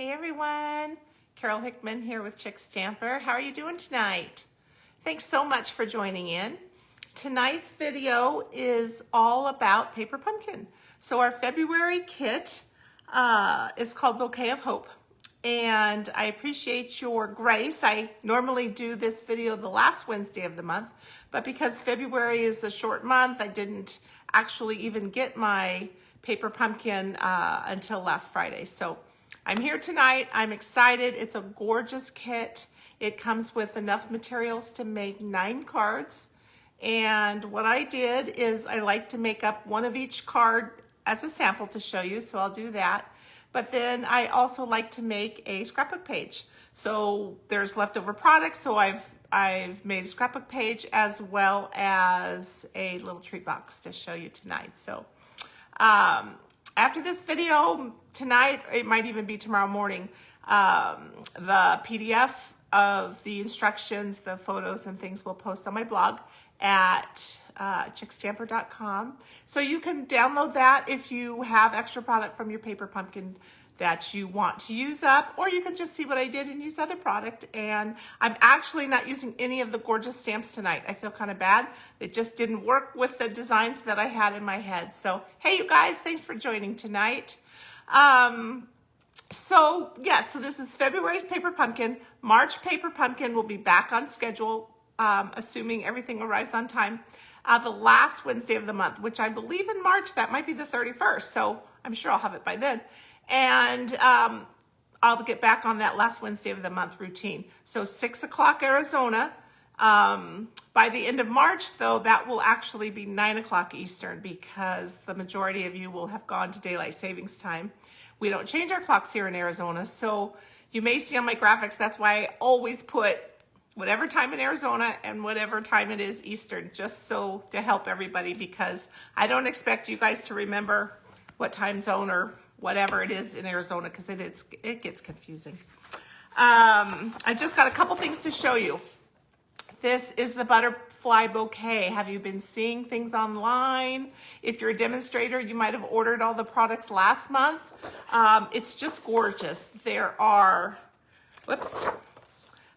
Hey everyone, Carol Hickman here with Chick Stamper. How are you doing tonight? Thanks so much for joining in. Tonight's video is all about paper pumpkin. So our February kit is called Bouquet of Hope. And I appreciate your grace. I normally do this video the last Wednesday of the month, but because February is a short month, I didn't actually even get my paper pumpkin until last Friday. So I'm here tonight. I'm excited. It's a gorgeous kit. It comes with enough materials to make 9 cards. And what I did is I like to make up one of each card as a sample to show you, so I'll do that. But then I also like to make a scrapbook page. So there's leftover products, so I've made a scrapbook page as well as a little treat box to show you tonight. So after this video tonight, it might even be tomorrow morning, the PDF of the instructions, the photos and things will post on my blog at chickstamper.com. So you can download that if you have extra product from your paper pumpkin that you want to use up, or you can just see what I did and use other product. And I'm actually not using any of the gorgeous stamps tonight. I feel kind of bad. It just didn't work with the designs that I had in my head. So, hey, you guys, thanks for joining tonight. So this is February's paper pumpkin. March paper pumpkin will be back on schedule, assuming everything arrives on time, the last Wednesday of the month, which I believe in March, that might be the 31st. So I'm sure I'll have it by then. And I'll get back on that last Wednesday of the month routine. So 6 o'clock Arizona. By the end of March, though, that will actually be 9 o'clock Eastern because the majority of you will have gone to daylight savings time. We don't change our clocks here in Arizona. So you may see on my graphics, that's why I always put whatever time in Arizona and whatever time it is Eastern, just so to help everybody, because I don't expect you guys to remember what time zone or whatever it is in Arizona, because it gets confusing. I've just got a couple things to show you. This is the butterfly bouquet. Have you been seeing things online? If you're a demonstrator, you might have ordered all the products last month. It's just gorgeous. There are,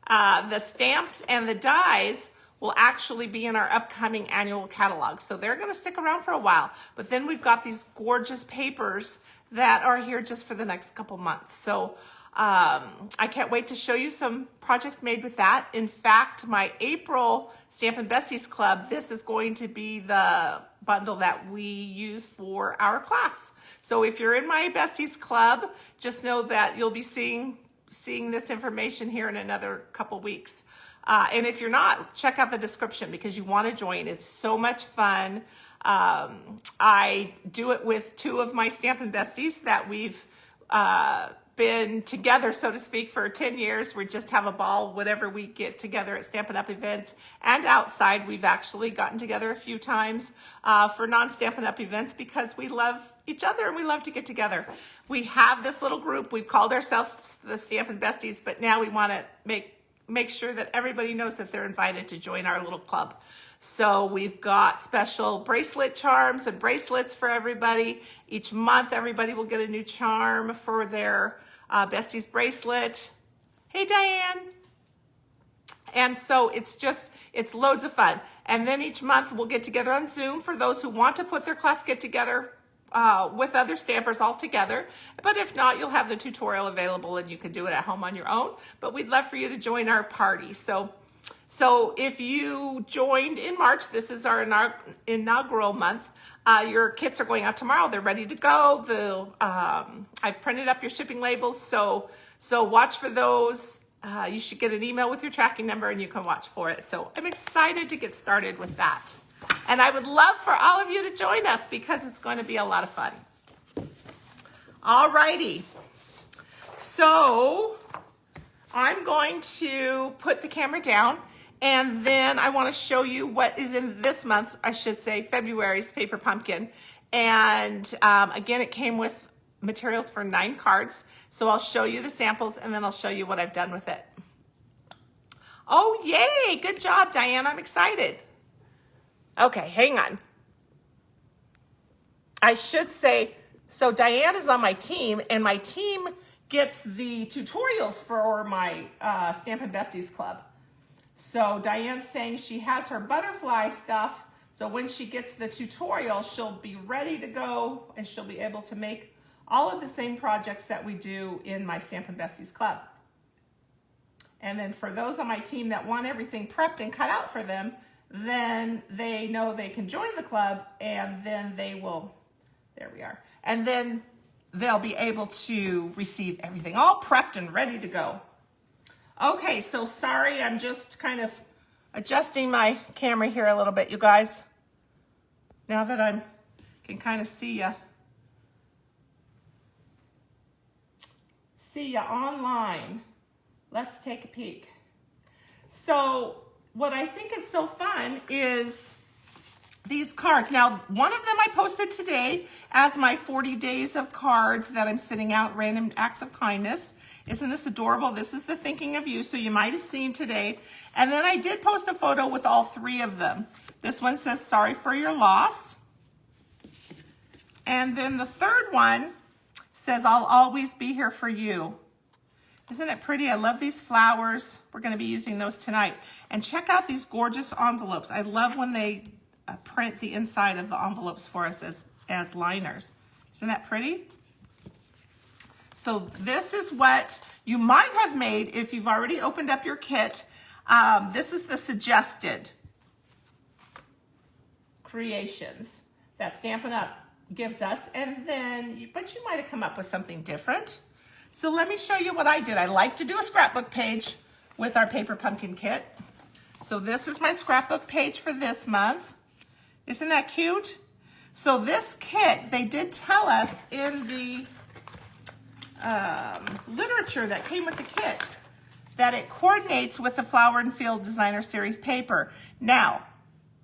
the stamps and the dies will actually be in our upcoming annual catalog. So they're gonna stick around for a while. But then we've got these gorgeous papers that are here just for the next couple months. So I can't wait to show you some projects made with that. In fact, my April Stampin' Besties Club, this is going to be the bundle that we use for our class. So if you're in my Besties Club, just know that you'll be seeing this information here in another couple weeks. And if you're not, check out the description because you want to join. It's so much fun. I do it with 2 of my Stampin' Besties that we've been together, so to speak, for 10 years. We just have a ball whenever we get together at Stampin' Up! Events and outside. We've actually gotten together a few times for non-Stampin' Up! Events because we love each other and we love to get together. We have this little group. We've called ourselves the Stampin' Besties, but now we want to make sure that everybody knows that they're invited to join our little club. So we've got special bracelet charms and bracelets for everybody. Each month, everybody will get a new charm for their Besties bracelet. Hey, Diane. And so it's loads of fun. And then each month we'll get together on Zoom for those who want to put their class get together with other stampers all together. But if not, you'll have the tutorial available and you can do it at home on your own. But we'd love for you to join our party. So if you joined in March, this is our inaugural month. Your kits are going out tomorrow. They're ready to go. I've printed up your shipping labels, so watch for those. You should get an email with your tracking number and you can watch for it. So I'm excited to get started with that. And I would love for all of you to join us because it's going to be a lot of fun. All righty. So I'm going to put the camera down. And then I want to show you what is in this month, I should say, February's paper pumpkin. And again, it came with materials for 9 cards. So I'll show you the samples and then I'll show you what I've done with it. Oh, yay. Good job, Diane. I'm excited. Okay, hang on. I should say, so Diane is on my team and my team gets the tutorials for my Stampin' Besties Club. So Diane's saying she has her butterfly stuff, so when she gets the tutorial, she'll be ready to go and she'll be able to make all of the same projects that we do in my Stampin' Besties Club. And then for those on my team that want everything prepped and cut out for them, then they know they can join the club, and then they will, there we are, and then they'll be able to receive everything all prepped and ready to go. Okay, so sorry, I'm just kind of adjusting my camera here a little bit, you guys. Now that I can kind of see ya online. Let's take a peek. So what I think is so fun is these cards. Now, one of them I posted today as my 40 days of cards that I'm sending out, random acts of kindness. Isn't this adorable? This is the thinking of you, so you might have seen today. And then I did post a photo with all three of them. This one says, sorry for your loss. And then the third one says, I'll always be here for you. Isn't it pretty? I love these flowers. We're going to be using those tonight. And check out these gorgeous envelopes. I love when they print the inside of the envelopes for us as liners. Isn't that pretty? So this is what you might have made if you've already opened up your kit. This is the suggested creations that Stampin' Up! Gives us. And then, but you might have come up with something different. So let me show you what I did. I like to do a scrapbook page with our paper pumpkin kit. So this is my scrapbook page for this month. Isn't that cute? So this kit, they did tell us in the literature that came with the kit that it coordinates with the Flower and Field Designer Series paper. Now,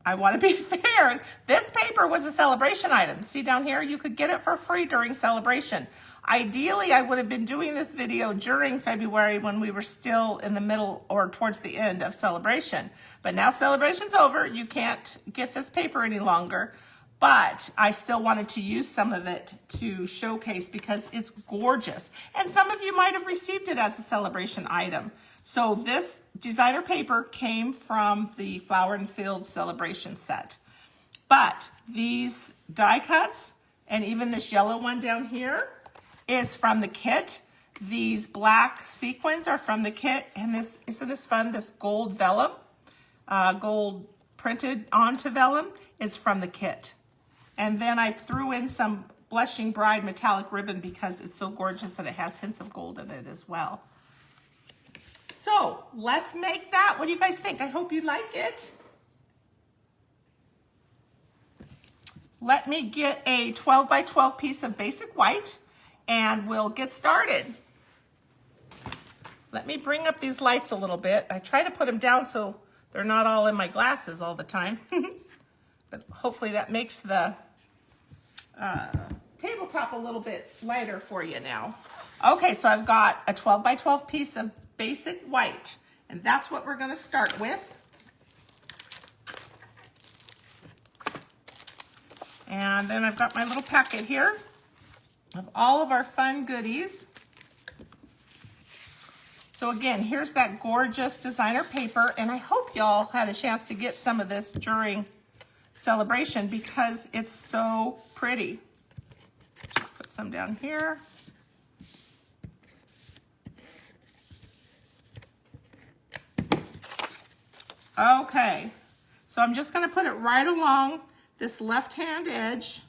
I want to be fair. This paper was a celebration item. See down here? You could get it for free during celebration. Ideally, I would have been doing this video during February when we were still in the middle or towards the end of celebration. But now celebration's over. You can't get this paper any longer. But I still wanted to use some of it to showcase because it's gorgeous. And some of you might have received it as a celebration item. So this designer paper came from the Flower and Field celebration set. But these die cuts and even this yellow one down here is from the kit. These black sequins are from the kit. And this, isn't this fun? This gold vellum, gold printed onto vellum is from the kit. And then I threw in some Blushing Bride metallic ribbon because it's so gorgeous that it has hints of gold in it as well. So let's make that. What do you guys think? I hope you like it. Let me get a 12 by 12 piece of basic white and we'll get started. Let me bring up these lights a little bit. I try to put them down so they're not all in my glasses all the time. But hopefully that makes the tabletop a little bit lighter for you now. Okay, so I've got a 12 by 12 piece of basic white, and that's what we're going to start with. And then I've got my little packet here of all of our fun goodies. So again, here's that gorgeous designer paper, and I hope y'all had a chance to get some of this during celebration because it's so pretty. Just put some down here. Okay, so I'm just going to put it right along this left-hand edge.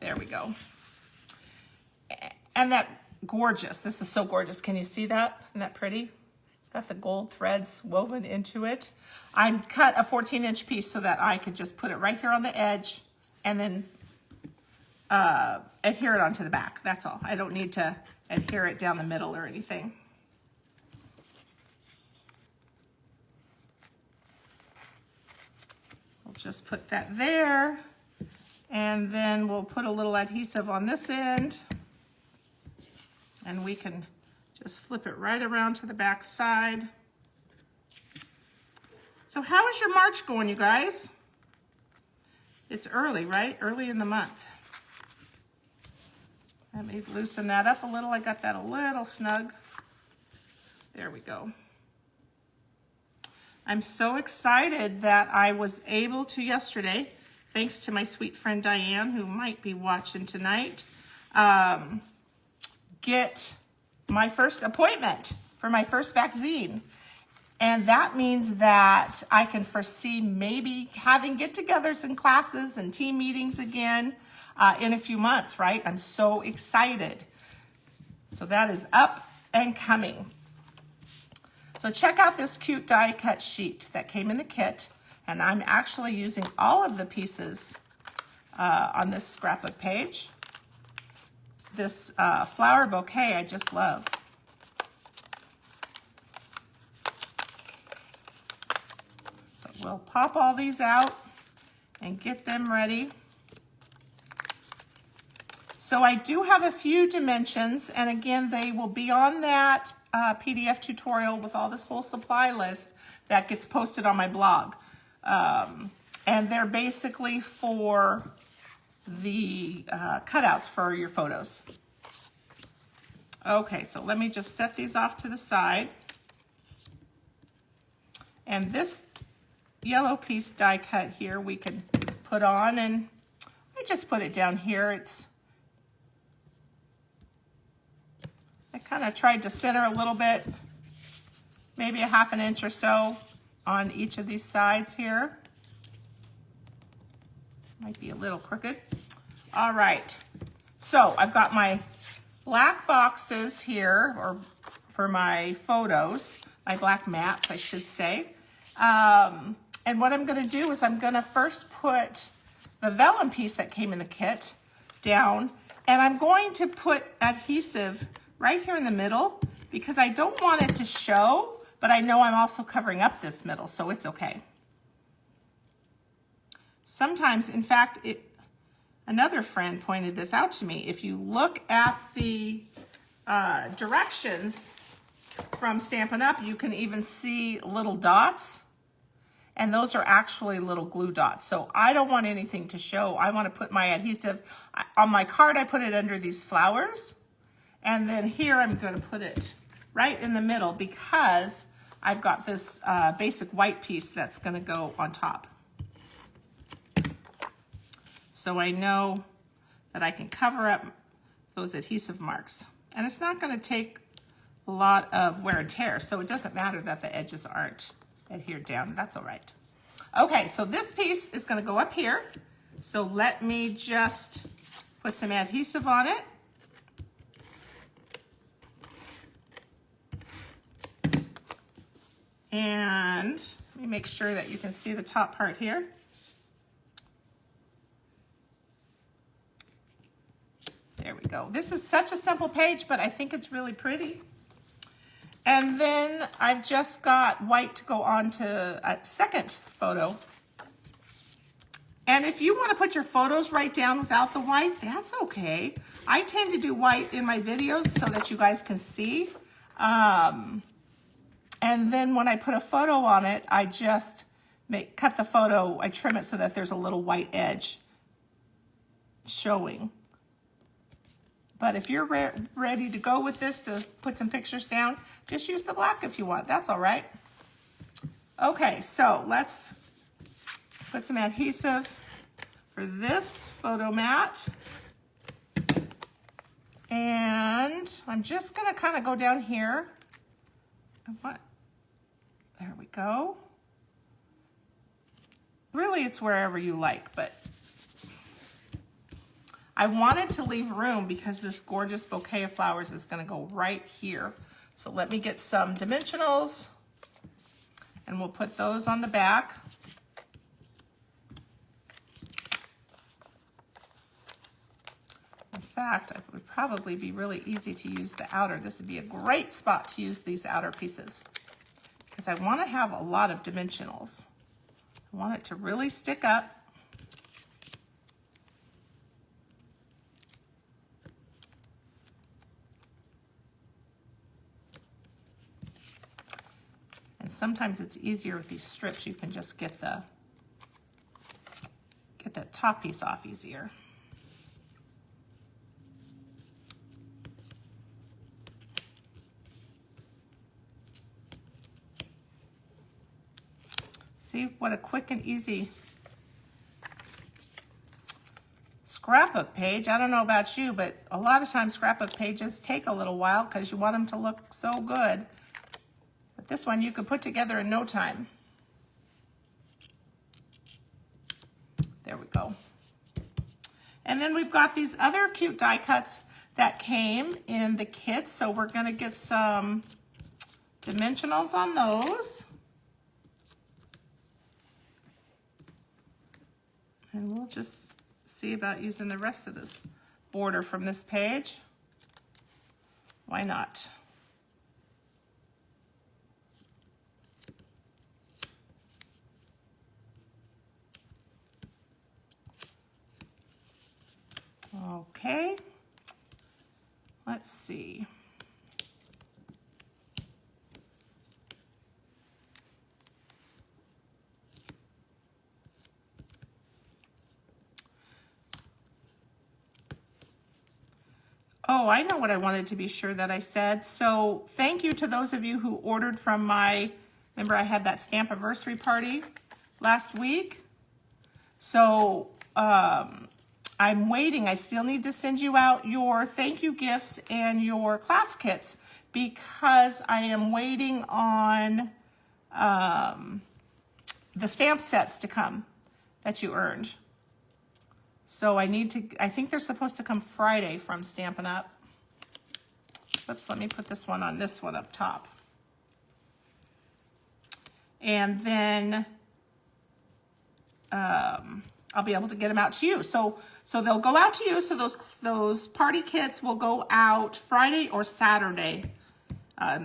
There we go. And that gorgeous, this is so gorgeous. Can you see that? Isn't that pretty? It's got the gold threads woven into it. I cut a 14-inch piece so that I could just put it right here on the edge and then adhere it onto the back. That's all. I don't need to adhere it down the middle or anything. We'll just put that there, and then we'll put a little adhesive on this end, and we can just flip it right around to the back side. So how is your March going, you guys? It's early, right? Early in the month. Let me loosen that up a little. I got that a little snug. There we go. I'm so excited that I was able to yesterday, thanks to my sweet friend Diane, who might be watching tonight, get my first appointment for my first vaccine. And that means that I can foresee maybe having get-togethers and classes and team meetings again in a few months, right? I'm so excited. So that is up and coming. So check out this cute die cut sheet that came in the kit. And I'm actually using all of the pieces on this scrapbook page. This flower bouquet I just love. So we'll pop all these out and get them ready. So I do have a few dimensions, and again, they will be on that PDF tutorial with all this whole supply list that gets posted on my blog. And they're basically for the cutouts for your photos. Okay, so let me just set these off to the side. And this yellow piece die cut here we can put on, and I just put it down here. I kind of tried to center a little bit, maybe a ½ inch or so on each of these sides here. Might be a little crooked. All right, so I've got my black boxes here, or for my photos, my black mats, I should say. And what I'm gonna do is I'm gonna first put the vellum piece that came in the kit down, and I'm going to put adhesive right here in the middle because I don't want it to show, but I know I'm also covering up this middle, so it's okay. Sometimes, in fact, another friend pointed this out to me. If you look at the directions from Stampin' Up, you can even see little dots, and those are actually little glue dots. So I don't want anything to show. I want to put my adhesive on my card. I put it under these flowers. And then here I'm going to put it right in the middle because I've got this basic white piece that's going to go on top. So I know that I can cover up those adhesive marks. And it's not going to take a lot of wear and tear, so it doesn't matter that the edges aren't adhered down. That's all right. Okay, so this piece is going to go up here. So let me just put some adhesive on it. And let me make sure that you can see the top part here. There we go. This is such a simple page, but I think it's really pretty. And then I've just got white to go on to a second photo. And if you want to put your photos right down without the white, that's okay. I tend to do white in my videos so that you guys can see. And then when I put a photo on it, I just cut the photo, I trim it so that there's a little white edge showing. But if you're ready to go with this to put some pictures down, just use the black if you want. That's all right. Okay, so let's put some adhesive for this photo mat. And I'm just gonna kind of go down here. There we go. Really, it's wherever you like, but I wanted to leave room because this gorgeous bouquet of flowers is going to go right here. So let me get some dimensionals and we'll put those on the back. In fact, it would probably be really easy to use the outer. This would be a great spot to use these outer pieces because I want to have a lot of dimensionals. I want it to really stick up. And sometimes it's easier with these strips. You can just get that top piece off easier. See what a quick and easy scrapbook page. I don't know about you, but a lot of times scrapbook pages take a little while because you want them to look so good. But this one you could put together in no time. There we go. And then we've got these other cute die cuts that came in the kit. So we're going to get some dimensionals on those. And we'll just see about using the rest of this border from this page. Why not? Okay, let's see. Oh, I know what I wanted to be sure that I said. So thank you to those of you who ordered from my, remember I had that stamp anniversary party last week. So I'm waiting. I still need to send you out your thank you gifts and your class kits because I am waiting on the stamp sets to come that you earned. So I think they're supposed to come Friday from Stampin' Up. Oops, let me put this one on this one up top. And then I'll be able to get them out to you. So they'll go out to you. So those party kits will go out Friday or Saturday.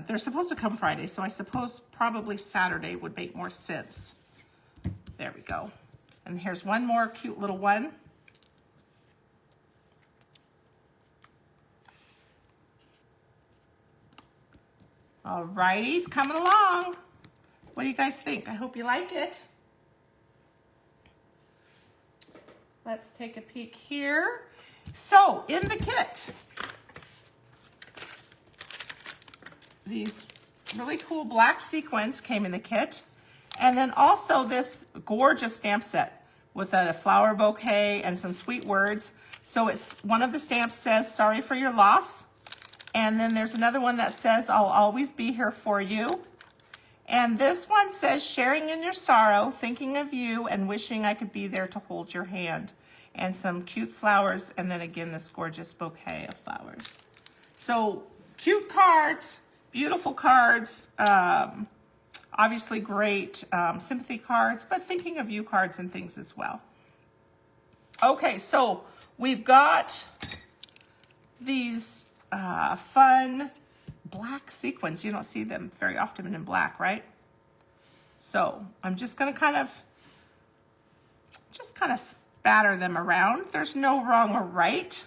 They're supposed to come Friday, so I suppose probably Saturday would make more sense. There we go. And here's one more cute little one. All righty, it's coming along. What do you guys think? I hope you like it. Let's take a peek here. So in the kit, these really cool black sequins came in the kit. And then also this gorgeous stamp set with a flower bouquet and some sweet words. So it's one of the stamps says, sorry for your loss. And then there's another one that says, I'll always be here for you. And this one says, sharing in your sorrow, thinking of you and wishing I could be there to hold your hand. And some cute flowers. And then again, this gorgeous bouquet of flowers. So cute cards, beautiful cards, obviously great sympathy cards, but thinking of you cards and things as well. Okay, so we've got these fun black sequins. You don't see them very often in black, right? So I'm just gonna kind of spatter them around. There's no wrong or right.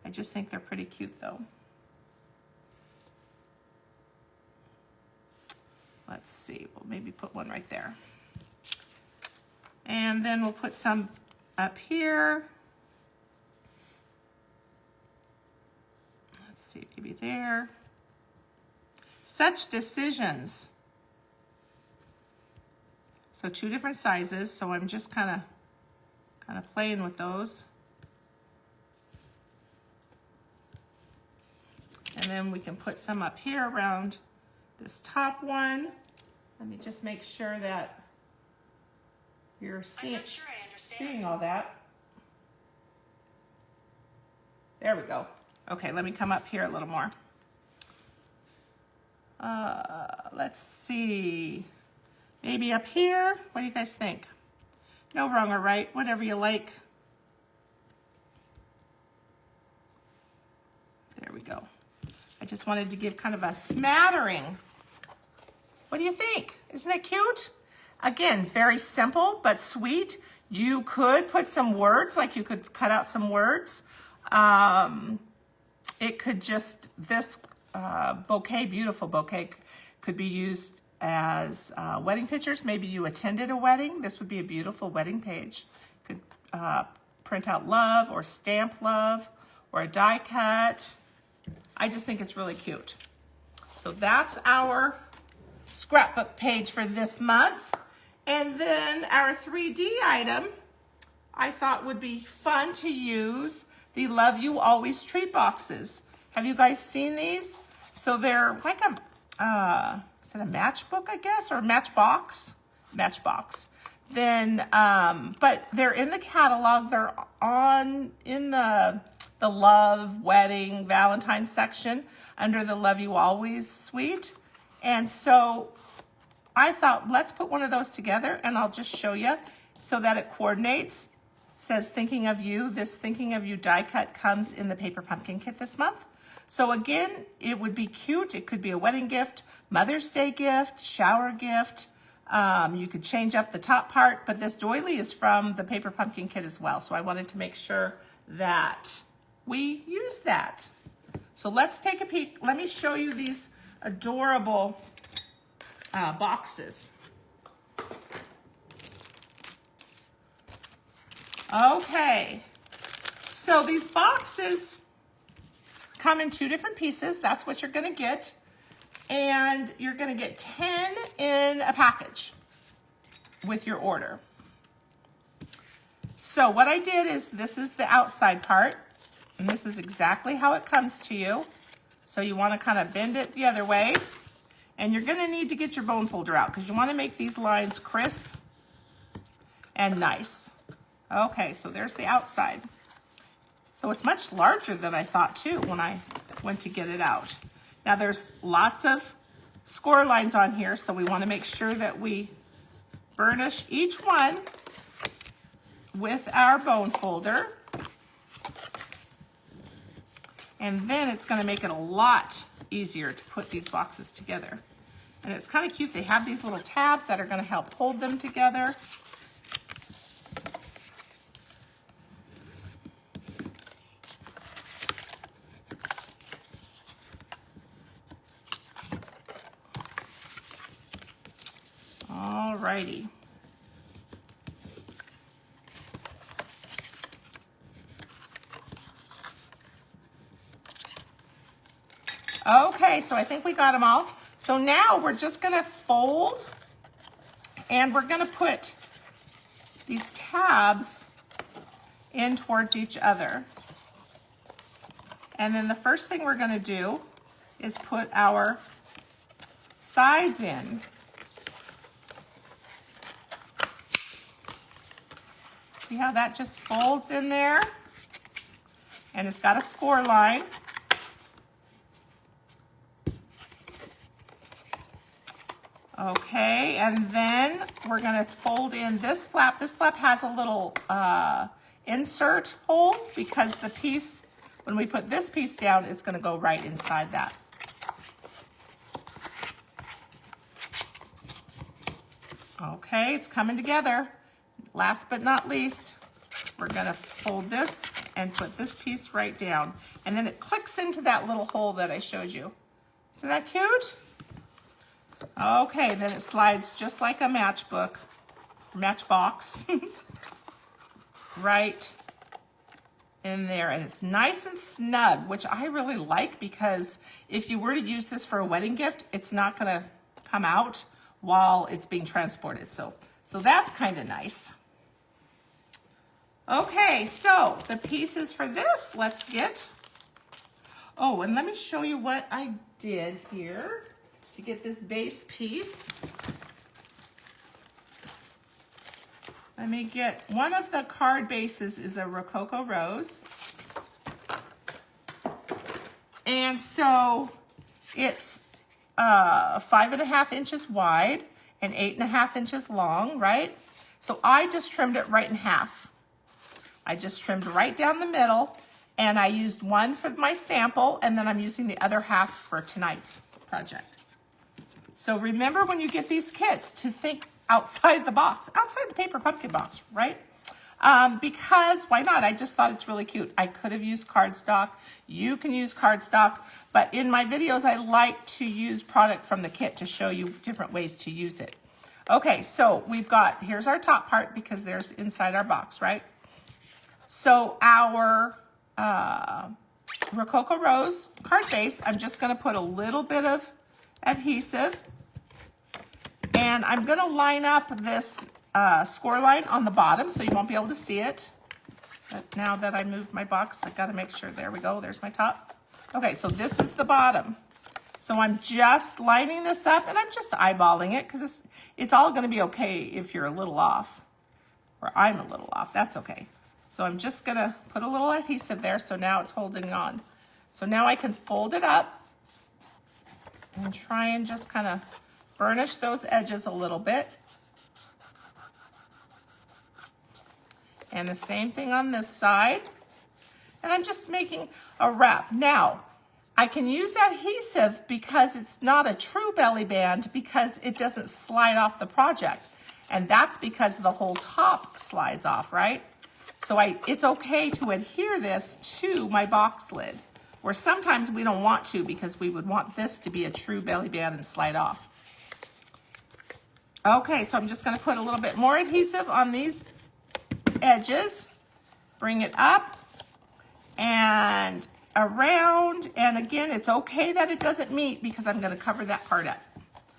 I just think they're pretty cute though. Let's see, we'll maybe put one right there. And then we'll put some up here. Let's see, maybe there. Such decisions. So 2 different sizes, so I'm just kind of playing with those. And then we can put some up here around this top one. Let me just make sure that you're seeing all that. There we go. Okay, let me come up here a little more. Let's see. Maybe up here. What do you guys think? No wrong or right, whatever you like. There we go. I just wanted to give kind of a smattering. What do you think? Isn't it cute? Again, very simple, but sweet. You could put some words, like you could cut out some words. It could just, this bouquet, beautiful bouquet, could be used as wedding pictures. Maybe you attended a wedding. This would be a beautiful wedding page. Could print out love or stamp love or a die cut. I just think it's really cute. So that's our scrapbook page for this month. And then our 3D item, I thought would be fun to use the Love You Always treat boxes. Have you guys seen these? So they're like a, is it a matchbook, I guess, or a matchbox? Matchbox. Then, but they're in the catalog. They're in the love, wedding, Valentine's section under the Love You Always suite. And so I thought, let's put one of those together, and I'll just show you so that it coordinates. It says Thinking of You. This Thinking of You die cut comes in the paper pumpkin kit this month. So again, it would be cute. It could be a wedding gift, Mother's Day gift, shower gift. You could change up the top part, but this doily is from the paper pumpkin kit as well. So I wanted to make sure that we use that. So let's take a peek. Let me show you these adorable boxes. Okay, so these boxes come in 2 different pieces. That's what you're gonna get. And you're gonna get 10 in a package with your order. So what I did is, this is the outside part, and this is exactly how it comes to you. So you wanna kind of bend it the other way, and you're gonna need to get your bone folder out because you wanna make these lines crisp and nice. Okay, so there's the outside. So it's much larger than I thought too when I went to get it out. Now there's lots of score lines on here, so we want to make sure that we burnish each one with our bone folder. And then it's going to make it a lot easier to put these boxes together. And it's kind of cute. They have these little tabs that are going to help hold them together. Alrighty. Okay, so I think we got them all. So now we're just gonna fold, and we're gonna put these tabs in towards each other. And then the first thing we're gonna do is put our sides in. See how that just folds in there? And it's got a score line. Okay, and then we're gonna fold in this flap. This flap has a little insert hole because the piece, when we put this piece down, it's gonna go right inside that. Okay, it's coming together. Last but not least, we're gonna fold this and put this piece right down. And then it clicks into that little hole that I showed you. Isn't that cute? Okay, then it slides just like a matchbook, matchbox, right in there. And it's nice and snug, which I really like because if you were to use this for a wedding gift, it's not gonna come out while it's being transported. So that's kind of nice. Okay, so the pieces for this, let's get, oh, and let me show you what I did here to get this base piece. Let me get, one of the card bases is a Rococo Rose. And so it's 5.5 inches wide and 8.5 inches long, right? So I just trimmed it right in half. I just trimmed right down the middle, and I used one for my sample, and then I'm using the other half for tonight's project. So remember when you get these kits to think outside the box, outside the paper pumpkin box, right? because why not? I just thought it's really cute. I could have used cardstock. You can use cardstock, but in my videos, I like to use product from the kit to show you different ways to use it. Okay, so we've got, here's our top part because there's inside our box, right? So our Rococo Rose card base, I'm just gonna put a little bit of adhesive, and I'm gonna line up this score line on the bottom so you won't be able to see it. But now that I moved my box, I gotta make sure, there we go, there's my top. Okay, so this is the bottom. So I'm just lining this up and I'm just eyeballing it because it's all gonna be okay if you're a little off, or I'm a little off, that's okay. So I'm just gonna put a little adhesive there so now it's holding on. So now I can fold it up and try and just kind of burnish those edges a little bit. And the same thing on this side. And I'm just making a wrap. Now, I can use adhesive because it's not a true belly band because it doesn't slide off the project. And that's because the whole top slides off, right? So it's okay to adhere this to my box lid, where sometimes we don't want to because we would want this to be a true belly band and slide off. Okay, so I'm just gonna put a little bit more adhesive on these edges, bring it up and around, and again, it's okay that it doesn't meet because I'm gonna cover that part up.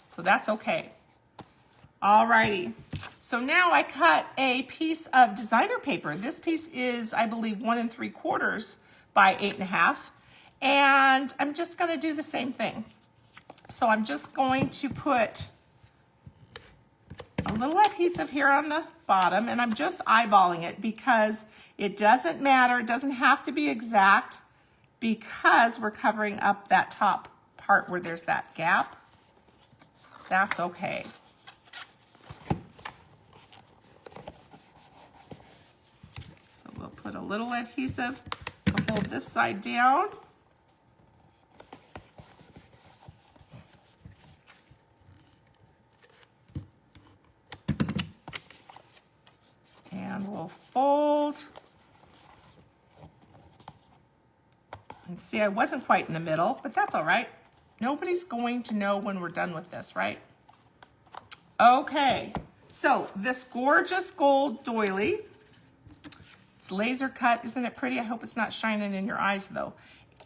So that's okay. Alrighty, so now I cut a piece of designer paper. This piece is, I believe, 1 3/4 by 8.5, and I'm just gonna do the same thing. So I'm just going to put a little adhesive here on the bottom, and I'm just eyeballing it because it doesn't matter, it doesn't have to be exact because we're covering up that top part where there's that gap. That's okay. So we'll put a little adhesive to hold this side down. And we'll fold. And see, I wasn't quite in the middle, but that's all right. Nobody's going to know when we're done with this, right? Okay, so this gorgeous gold doily, it's laser cut. Isn't it pretty? I hope it's not shining in your eyes though.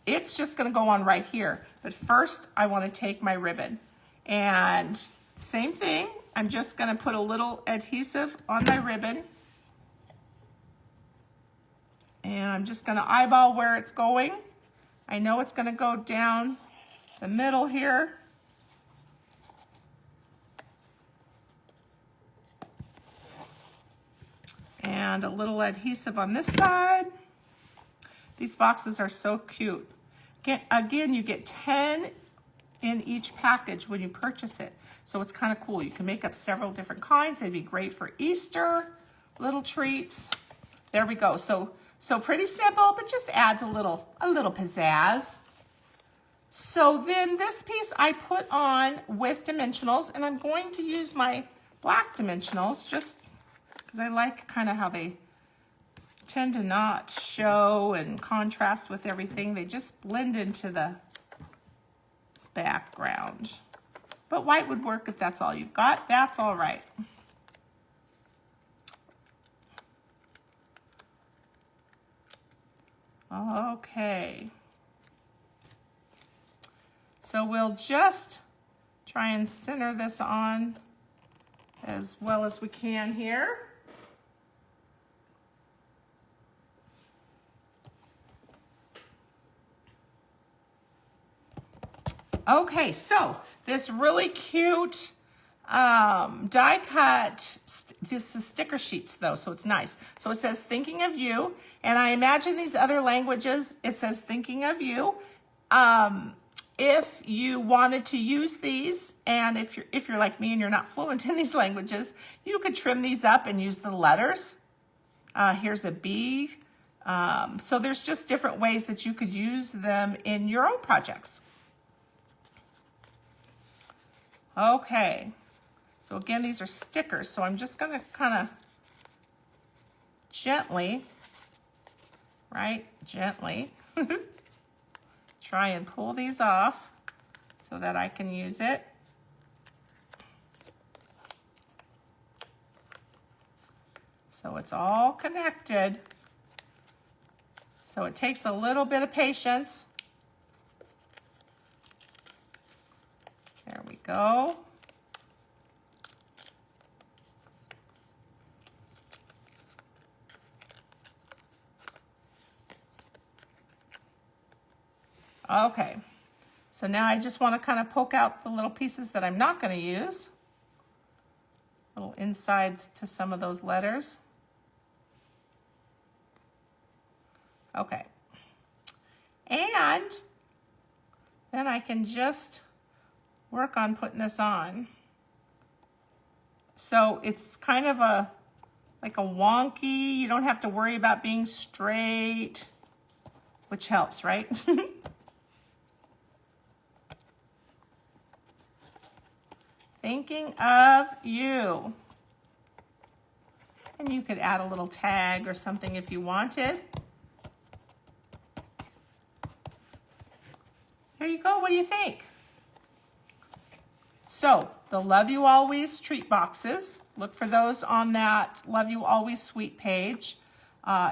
It's just gonna go on right here. But first, I wanna take my ribbon. And same thing, I'm just gonna put a little adhesive on my ribbon. And I'm just gonna eyeball where it's going. I know it's gonna go down the middle here. And a little adhesive on this side. These boxes are so cute. Again, you get 10 in each package when you purchase it. So it's kind of cool. You can make up several different kinds. They'd be great for Easter, little treats. There we go. So pretty simple, but just adds a little pizzazz. So then this piece I put on with dimensionals, and I'm going to use my black dimensionals just because I like kind of how they tend to not show and contrast with everything. They just blend into the background. But white would work if that's all you've got. That's all right. Okay. So we'll just try and center this on as well as we can here. Okay, so this really cute die cut, this is sticker sheets though, so it's nice. So it says thinking of you, and I imagine these other languages, it says thinking of you. If you wanted to use these, and if you're like me and you're not fluent in these languages, you could trim these up and use the letters. Here's a B. So there's just different ways that you could use them in your own projects. Okay, so again, these are stickers, so I'm just gonna kind of gently, right, gently, try and pull these off so that I can use it. So it's all connected. So it takes a little bit of patience. There we go. Okay, so now I just want to kind of poke out the little pieces that I'm not going to use. Little insides to some of those letters. Okay, and then I can just work on putting this on. So it's kind of like a wonky, you don't have to worry about being straight, which helps, right? Thinking of you. And you could add a little tag or something if you wanted. There you go, what do you think? So, the Love You Always treat boxes, look for those on that Love You Always Sweet page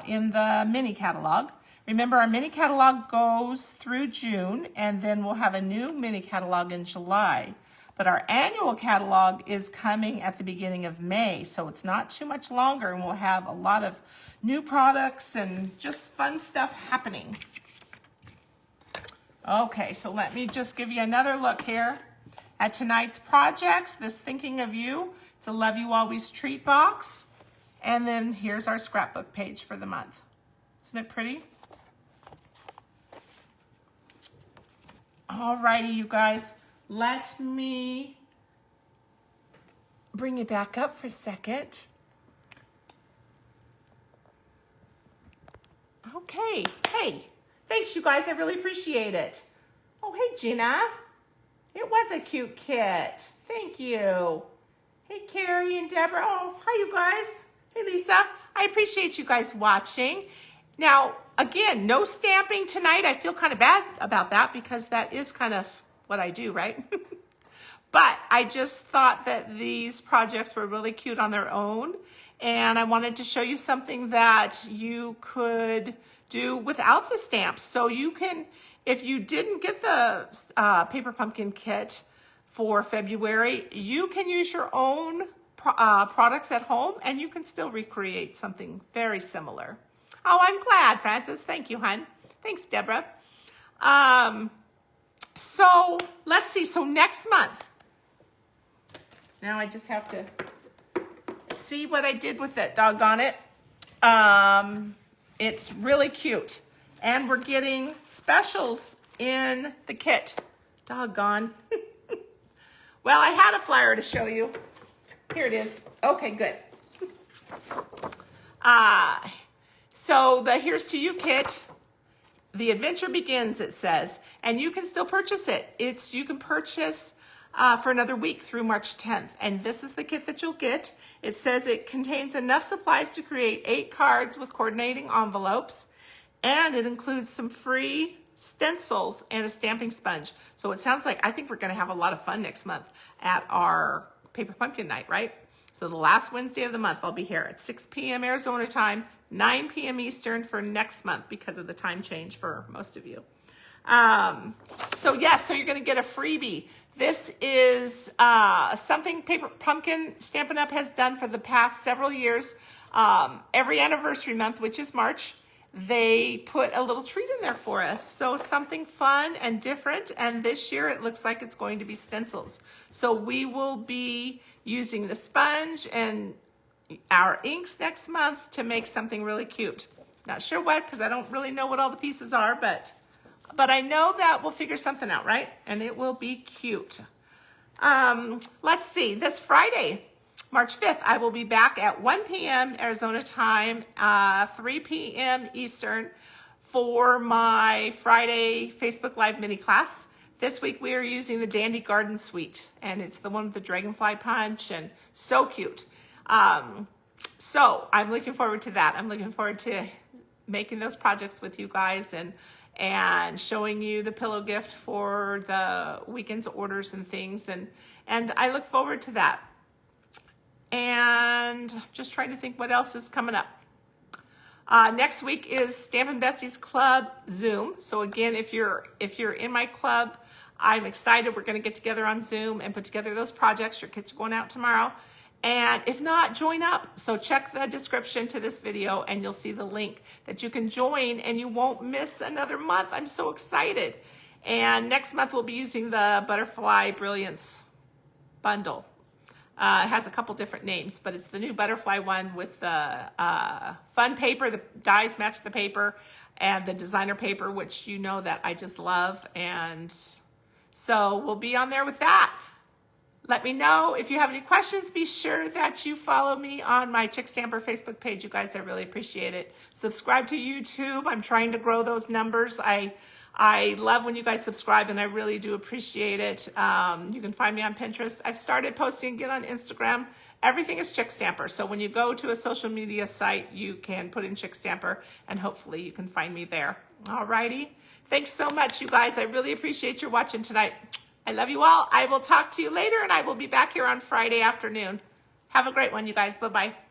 in the mini catalog. Remember, our mini catalog goes through June, and then we'll have a new mini catalog in July. But our annual catalog is coming at the beginning of May, so it's not too much longer, and we'll have a lot of new products and just fun stuff happening. Okay, so let me just give you another look here at tonight's projects. This Thinking of You, it's a Love You Always treat box. And then here's our scrapbook page for the month. Isn't it pretty? Alrighty, you guys. Let me bring you back up for a second. Okay, hey, thanks you guys, I really appreciate it. Oh, hey Gina, it was a cute kit, thank you. Hey Carrie and Deborah, oh, hi you guys. Hey Lisa, I appreciate you guys watching. Now, again, no stamping tonight. I feel kind of bad about that because that is kind of what I do, right? But I just thought that these projects were really cute on their own, and I wanted to show you something that you could do without the stamps. So you can, if you didn't get the paper pumpkin kit for February, you can use your own products at home, and you can still recreate something very similar. Oh, I'm glad, Francis. Thank you, hon. Thanks, Deborah. So let's see, so next month, now I just have to see what I did with it, doggone it. It's really cute. And we're getting specials in the kit, doggone. Well, I had a flyer to show you. Here it is. Okay, good. So the Here's to You kit, the adventure begins, it says, and you can still purchase it. You can purchase for another week through March 10th. And this is the kit that you'll get. It says it contains enough supplies to create 8 cards with coordinating envelopes. And it includes some free stencils and a stamping sponge. So it sounds like, I think we're gonna have a lot of fun next month at our Paper Pumpkin Night, right? So the last Wednesday of the month, I'll be here at 6 p.m. Arizona time, 9 p.m. Eastern for next month because of the time change for most of you. So yes, so you're gonna get a freebie. This is something Paper Pumpkin Stampin' Up! Has done for the past several years. Every anniversary month, which is March, they put a little treat in there for us. So something fun and different. And this year it looks like it's going to be stencils. So we will be using the sponge and our inks next month to make something really cute. Not sure what, because I don't really know what all the pieces are, but I know that we'll figure something out, right? And it will be cute. Let's see, this Friday, March 5th, I will be back at 1 p.m. Arizona time, 3 p.m. Eastern for my Friday Facebook Live mini class. This week we are using the Dandy Garden Suite, and it's the one with the dragonfly punch, and so cute. So I'm looking forward to that. I'm looking forward to making those projects with you guys and showing you the pillow gift for the weekend's orders and things. And I look forward to that. And just trying to think what else is coming up. Next week is Stampin' Besties Club Zoom. So again, if you're in my club, I'm excited. We're going to get together on Zoom and put together those projects. Your kids are going out tomorrow. And if not, join up. So check the description to this video and you'll see the link that you can join and you won't miss another month. I'm so excited. And next month we'll be using the Butterfly Brilliance bundle. It has a couple different names, but it's the new butterfly one with the fun paper. The dies match the paper and the designer paper, which you know that I just love. And so we'll be on there with that. Let me know if you have any questions. Be sure that you follow me on my Chick Stamper Facebook page. You guys, I really appreciate it. Subscribe to YouTube. I'm trying to grow those numbers. I love when you guys subscribe, and I really do appreciate it. You can find me on Pinterest. I've started posting again on Instagram. Everything is Chick Stamper. So when you go to a social media site, you can put in Chick Stamper, and hopefully you can find me there. All righty. Thanks so much, you guys. I really appreciate your watching tonight. I love you all. I will talk to you later, and I will be back here on Friday afternoon. Have a great one, you guys. Bye-bye.